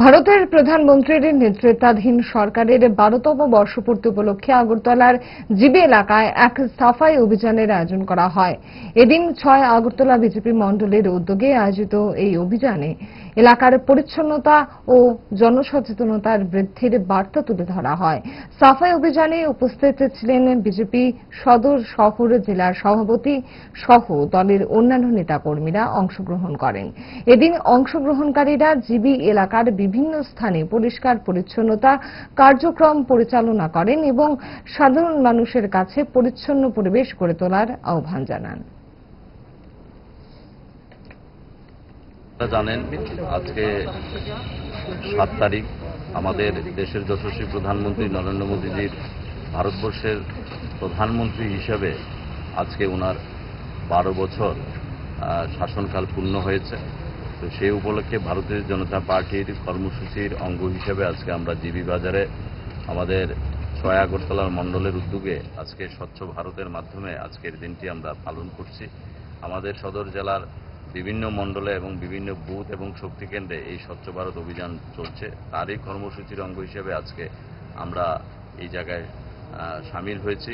ভারতের প্রধানমন্ত্রীর নেতৃত্বাধীন সরকারের 12তম বর্ষপূর্তি উপলক্ষে আগরতলার জিবি এলাকায় এক সাফাই অভিযানের আয়োজন করা হয়। এদিন 6 আগরতলা বিজেপি মণ্ডলের উদ্যোগে আয়োজিত এই অভিযানে এলাকার পরিচ্ছন্নতা ও জনসচেতনতার বৃদ্ধির বার্তা তুলে ধরা হয়। সাফাই অভিযানে উপস্থিত ছিলেন বিজেপি সদর শহর জেলার সভাপতি সহ দলের অন্যান্য নেতাকর্মীরা অংশগ্রহণ করেন। এদিন অংশগ্রহণকারীরা জিবি এলাকার বিভিন্ন স্থানে পরিষ্কার পরিচ্ছন্নতা কার্যক্রম পরিচালনা করেন এবং সাধারণ মানুষের কাছে পরিচ্ছন্ন পরিবেশ গড়ে তোলার আহ্বান জানান। জানেন, আজকে 7 তারিখ আমাদের দেশের যশস্বী প্রধানমন্ত্রী নরেন্দ্র মোদীজির ভারতবর্ষের প্রধানমন্ত্রী হিসেবে আজকে ওনার 12 বছর শাসনকাল পূর্ণ হয়েছে। তো সেই উপলক্ষে ভারতীয় জনতা পার্টির কর্মসূচির অঙ্গ হিসেবে আজকে আমরা জিবি বাজারে আমাদের 6 আগরতলার মণ্ডলের উদ্যোগে আজকে স্বচ্ছ ভারতের মাধ্যমে আজকের দিনটি আমরা পালন করছি। আমাদের সদর জেলার বিভিন্ন মণ্ডলে এবং বিভিন্ন বুথ এবং শক্তি কেন্দ্রে এই স্বচ্ছ ভারত অভিযান চলছে। তারই কর্মসূচির অঙ্গ হিসেবে আজকে আমরা এই জায়গায় সামিল হয়েছি।